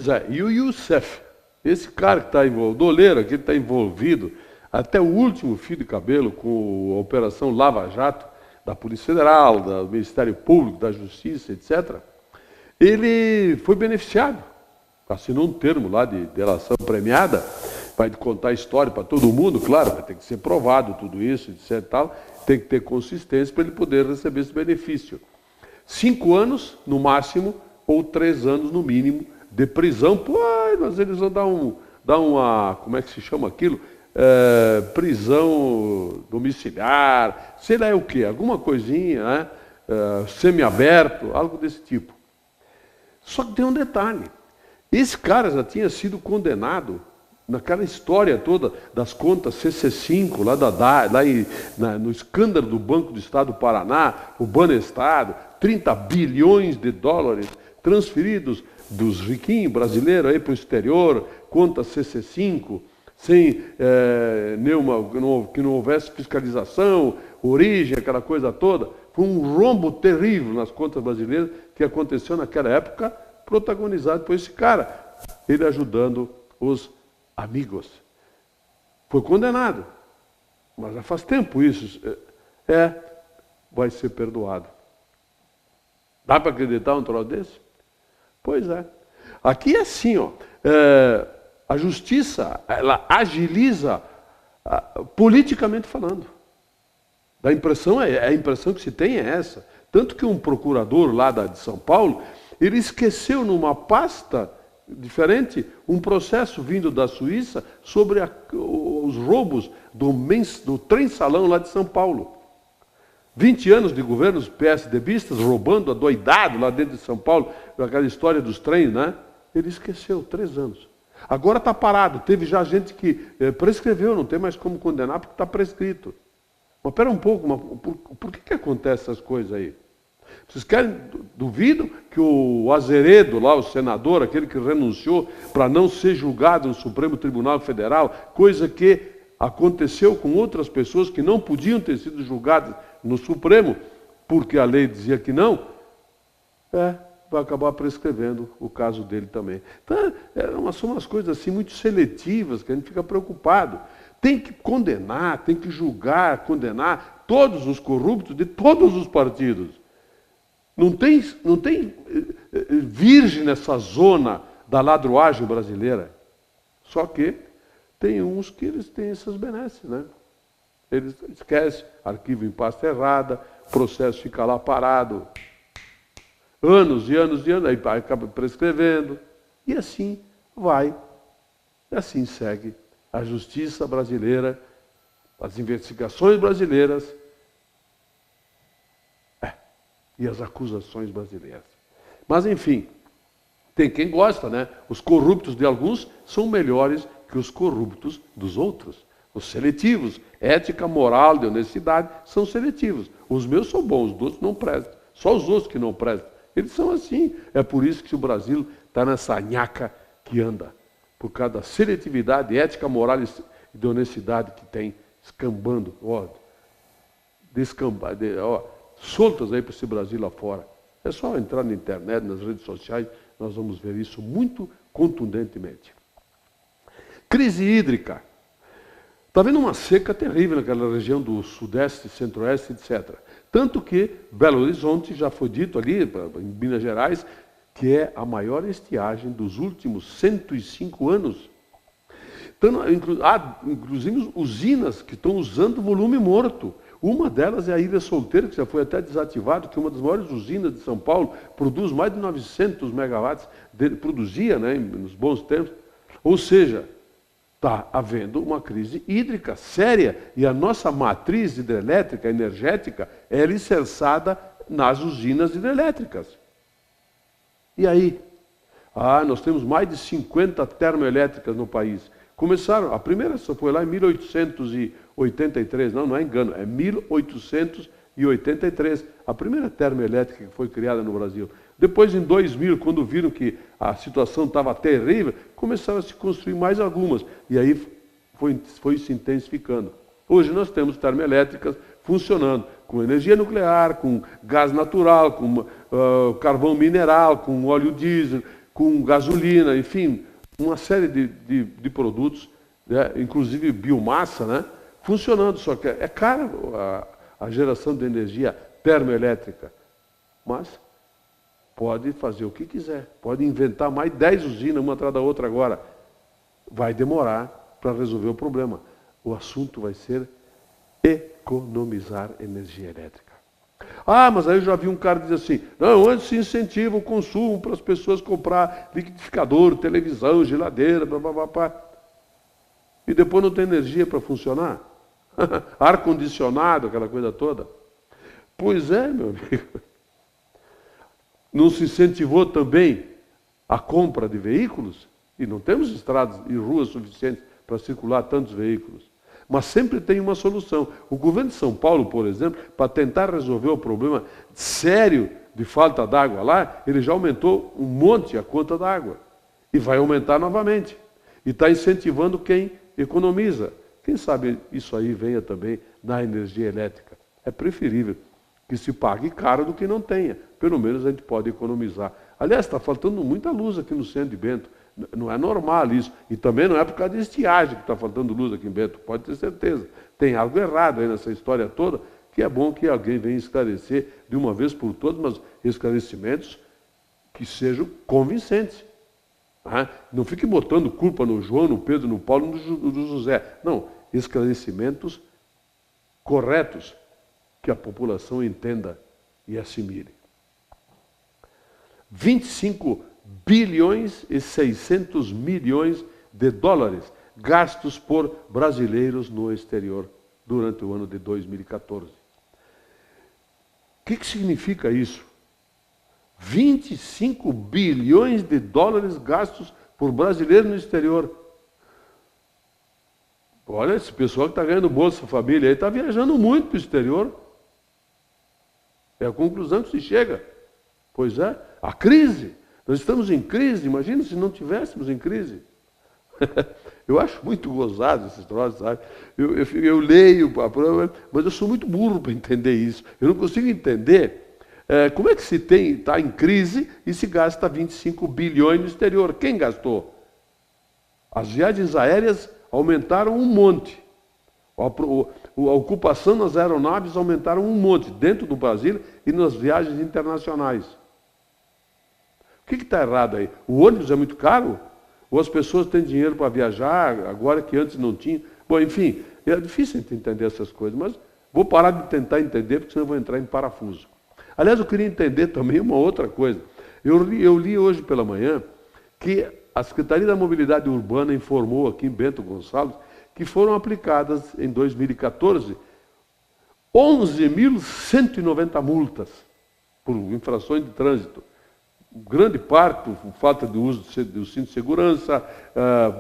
Pois é, e o Youssef, esse cara que está envolvido, Doleira, que está envolvido até o último fio de cabelo com a Operação Lava Jato, da Polícia Federal, do Ministério Público, da Justiça, etc., ele foi beneficiado. Assinou um termo lá de delação premiada, vai contar a história para todo mundo, claro, vai ter que ser provado tudo isso, etc. Tal, tem que ter consistência para ele poder receber esse benefício. 5 anos, no máximo, ou 3 anos, no mínimo, de prisão. Pô, mas eles vão dar uma, como é que se chama aquilo? Prisão domiciliar, sei lá o quê, alguma coisinha, né? Semiaberto, algo desse tipo. Só que tem um detalhe. Esse cara já tinha sido condenado naquela história toda das contas CC5, no escândalo do Banco do Estado do Paraná, o Banestado, 30 bilhões de dólares transferidos dos riquinhos brasileiros aí para o exterior, conta CC5, sem que não houvesse fiscalização, origem, aquela coisa toda. Foi um rombo terrível nas contas brasileiras que aconteceu naquela época, protagonizado por esse cara, ele ajudando os amigos. Foi condenado, mas já faz tempo isso. Vai ser perdoado. Dá para acreditar um troço desse? Pois é. Aqui é assim, ó. A justiça, ela agiliza politicamente falando. A impressão que se tem é essa. Tanto que um procurador lá de São Paulo, ele esqueceu numa pasta diferente um processo vindo da Suíça sobre os roubos do trem-salão lá de São Paulo. 20 anos de governos PSDBistas roubando adoidado lá dentro de São Paulo, aquela história dos trens, né? Ele esqueceu, 3 anos. Agora está parado. Teve já gente que prescreveu, não tem mais como condenar porque está prescrito. Mas espera um pouco, por que acontece essas coisas aí? Vocês querem, duvido que o Azeredo, lá, o senador, aquele que renunciou para não ser julgado no Supremo Tribunal Federal, coisa que aconteceu com outras pessoas que não podiam ter sido julgadas no Supremo, porque a lei dizia que não, vai acabar prescrevendo o caso dele também. Então, são umas coisas assim muito seletivas que a gente fica preocupado. Tem que condenar, tem que julgar, condenar todos os corruptos de todos os partidos. Não tem virgem nessa zona da ladruagem brasileira. Só que tem uns que eles têm essas benesses, né? Eles esquecem, arquivo em pasta errada, processo fica lá parado, anos e anos e anos, aí acaba prescrevendo, e assim vai, e assim segue a justiça brasileira, as investigações brasileiras, e as acusações brasileiras. Mas, enfim, tem quem gosta, né? Os corruptos de alguns são melhores que os corruptos dos outros. Os seletivos, ética, moral, de honestidade, são seletivos. Os meus são bons, os outros não prestam. Só os outros que não prestam. Eles são assim. É por isso que o Brasil está nessa nhaca que anda. Por causa da seletividade, ética, moral e de honestidade que tem escambando. Soltas aí para esse Brasil lá fora. É só entrar na internet, nas redes sociais, nós vamos ver isso muito contundentemente. Crise hídrica. Está havendo uma seca terrível naquela região do Sudeste, Centro-Oeste, etc. Tanto que Belo Horizonte já foi dito ali, em Minas Gerais, que é a maior estiagem dos últimos 105 anos. Então, inclusive usinas que estão usando volume morto. Uma delas é a Ilha Solteira, que já foi até desativado, que é uma das maiores usinas de São Paulo, produz mais de 900 megawatts, produzia, né, nos bons tempos. Ou seja, está havendo uma crise hídrica séria, e a nossa matriz hidrelétrica, energética, é alicerçada nas usinas hidrelétricas. E aí? Nós temos mais de 50 termoelétricas no país. Começaram, a primeira só foi lá em 1883, não é engano, é 1883, a primeira termoelétrica que foi criada no Brasil. Depois, em 2000, quando viram que a situação estava terrível, começaram a se construir mais algumas, e aí foi se intensificando. Hoje nós temos termoelétricas funcionando com energia nuclear, com gás natural, com carvão mineral, com óleo diesel, com gasolina, enfim, uma série de produtos, né, inclusive biomassa, né, funcionando. Só que é cara a geração de energia termoelétrica, mas pode fazer o que quiser, pode inventar mais 10 usinas, uma atrás da outra agora. Vai demorar para resolver o problema. O assunto vai ser economizar energia elétrica. Ah, mas aí eu já vi um cara dizer assim, não, antes se incentiva o consumo para as pessoas comprar liquidificador, televisão, geladeira, blá, blá, blá, blá. E depois não tem energia para funcionar? Ar-condicionado, aquela coisa toda. Pois é, meu amigo. Não se incentivou também a compra de veículos? E não temos estradas e ruas suficientes para circular tantos veículos. Mas sempre tem uma solução. O governo de São Paulo, por exemplo, para tentar resolver o problema sério de falta d'água lá, ele já aumentou um monte a conta d'água. E vai aumentar novamente. E está incentivando quem economiza. Quem sabe isso aí venha também na energia elétrica. É preferível que se pague caro do que não tenha. Pelo menos a gente pode economizar. Aliás, está faltando muita luz aqui no centro de Bento. Não é normal isso. E também não é por causa de estiagem que está faltando luz aqui em Bento. Pode ter certeza. Tem algo errado aí nessa história toda, que é bom que alguém venha esclarecer de uma vez por todas, mas esclarecimentos que sejam convincentes. Não fique botando culpa no João, no Pedro, no Paulo, no José. Não, esclarecimentos corretos, que a população entenda e assimile. 25 bilhões e 600 milhões de dólares gastos por brasileiros no exterior durante o ano de 2014. O que significa isso? 25 bilhões de dólares gastos por brasileiros no exterior. Olha, esse pessoal que está ganhando Bolsa Família aí está viajando muito para o exterior. É a conclusão que se chega. Pois é, a crise. Nós estamos em crise, imagina se não tivéssemos em crise. Eu acho muito gozado esses troços, sabe? Eu leio, mas eu sou muito burro para entender isso. Eu não consigo entender como é que se está em crise e se gasta 25 bilhões no exterior. Quem gastou? As viagens aéreas aumentaram um monte. A ocupação nas aeronaves aumentaram um monte, dentro do Brasil e nas viagens internacionais. O que está errado aí? O ônibus é muito caro? Ou as pessoas têm dinheiro para viajar, agora que antes não tinham? Bom, enfim, é difícil entender essas coisas, mas vou parar de tentar entender, porque senão eu vou entrar em parafuso. Aliás, eu queria entender também uma outra coisa. Eu li hoje pela manhã que a Secretaria da Mobilidade Urbana informou aqui em Bento Gonçalves que foram aplicadas em 2014 11.190 multas por infrações de trânsito. Grande parte por falta de uso do cinto de segurança,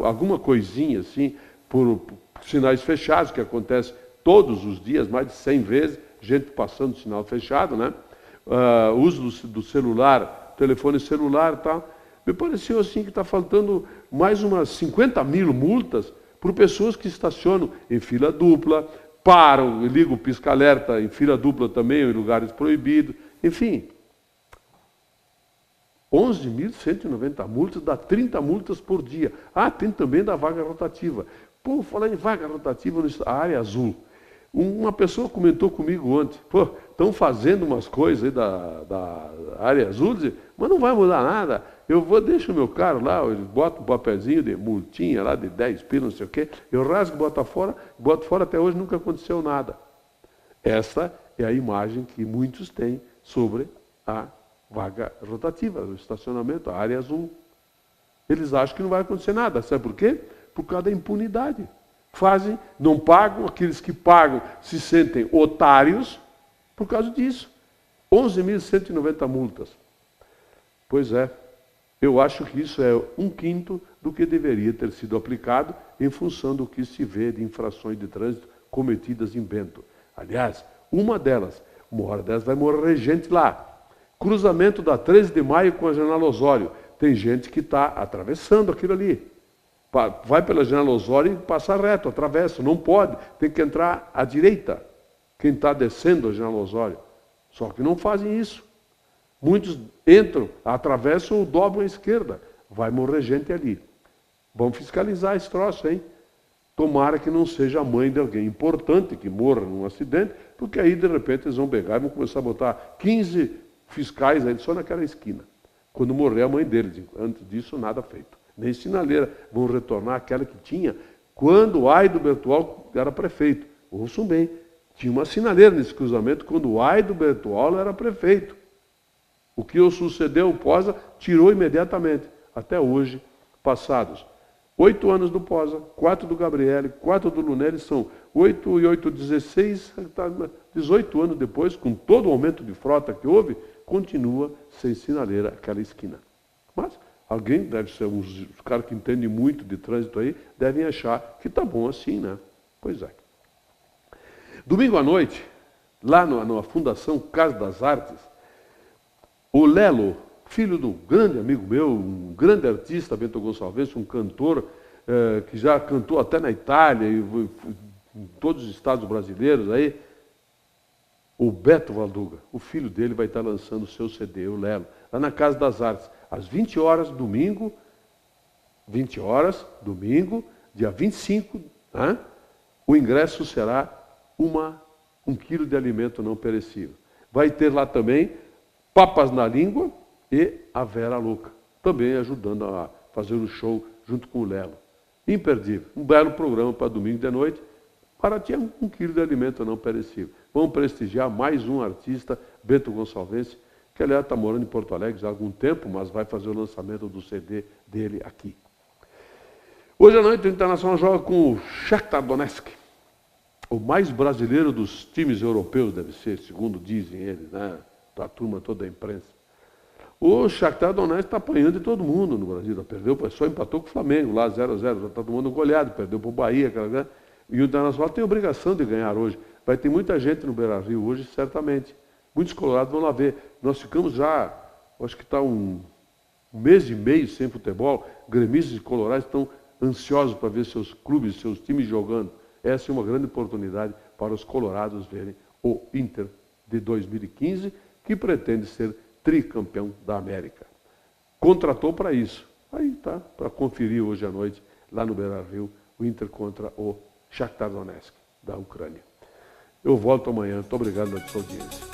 alguma coisinha assim, por sinais fechados, que acontece todos os dias, mais de 100 vezes, gente passando sinal fechado, né? Uso do celular, telefone celular e tal. Me pareceu assim que está faltando mais umas 50 mil multas por pessoas que estacionam em fila dupla, param, ligam o pisca-alerta em fila dupla também, em lugares proibidos, enfim. 11.190 multas, dá 30 multas por dia. Ah, tem também da vaga rotativa. Pô, falar em vaga rotativa, a área azul. Uma pessoa comentou comigo ontem, pô, estão fazendo umas coisas aí da área azul, mas não vai mudar nada. Deixo o meu carro lá, eu boto um papelzinho de multinha lá de 10 pila, não sei o quê, eu rasgo, boto fora, até hoje nunca aconteceu nada. Essa é a imagem que muitos têm sobre a vaga rotativa, o estacionamento, a área azul. Eles acham que não vai acontecer nada. Sabe por quê? Por causa da impunidade. Fazem, não pagam, aqueles que pagam se sentem otários por causa disso. 11.190 multas. Pois é, eu acho que isso é 1/5 do que deveria ter sido aplicado em função do que se vê de infrações de trânsito cometidas em Bento. Aliás, uma hora delas vai morrer gente lá. Cruzamento da 13 de maio com a General Osório. Tem gente que está atravessando aquilo ali. Vai pela General Osório e passa reto, atravessa. Não pode, tem que entrar à direita. Quem está descendo a General Osório. Só que não fazem isso. Muitos entram, atravessam ou dobram à esquerda. Vai morrer gente ali. Vamos fiscalizar esse troço, hein? Tomara que não seja a mãe de alguém importante que morra num acidente, porque aí, de repente, eles vão pegar e vão começar a botar 15 fiscais aí só naquela esquina. Quando morrer a mãe deles. Antes disso, nada feito. Nem sinaleira. Vão retornar aquela que tinha quando o Aido Bertual era prefeito. Ouçam bem, tinha uma sinaleira nesse cruzamento quando o Aido Bertual era prefeito. O que o sucedeu, o Posa, tirou imediatamente. Até hoje, passados 8 anos do Posa, 4 do Gabriele, 4 do Lunelli, são 8 e 8, 16, 18 anos depois, com todo o aumento de frota que houve, continua sem sinaleira aquela esquina. Mas alguém, deve ser os caras que entendem muito de trânsito aí, devem achar que está bom assim, né? Pois é. Domingo à noite, lá na Fundação Casa das Artes, o Lelo, filho de um grande amigo meu, um grande artista, Bento Gonçalves, um cantor que já cantou até na Itália e em todos os estados brasileiros aí, o Beto Valduga, o filho dele, vai estar lançando o seu CD, o Lelo, lá na Casa das Artes, às 20 horas, domingo, dia 25, né? O ingresso será 1 quilo de alimento não perecível. Vai ter lá também Papas na Língua e a Vera Louca, também ajudando a fazer o show junto com o Lelo. Imperdível, um belo programa para domingo de noite, para ter 1 quilo de alimento não perecível. Vamos prestigiar mais um artista, Bento Gonçalves, que aliás está morando em Porto Alegre já há algum tempo, mas vai fazer o lançamento do CD dele aqui. Hoje à noite o Internacional joga com o Shakhtar Donetsk, o mais brasileiro dos times europeus, deve ser, segundo dizem eles, né? Da turma toda da imprensa. O Shakhtar Donetsk está apanhando de todo mundo no Brasil. Perdeu, só empatou com o Flamengo lá, 0-0, já está tomando goleado, perdeu para o Bahia. E o Internacional tem obrigação de ganhar hoje. Vai ter muita gente no Beira-Rio hoje, certamente. Muitos colorados vão lá ver. Nós ficamos já, acho que está um mês e meio sem futebol. Gremistas e colorados estão ansiosos para ver seus clubes, seus times jogando. Essa é uma grande oportunidade para os colorados verem o Inter de 2015, que pretende ser tricampeão da América. Contratou para isso. Aí tá, para conferir hoje à noite, lá no Beira-Rio, o Inter contra o Shakhtar Donetsk, da Ucrânia. Eu volto amanhã. Muito obrigado pela sua audiência.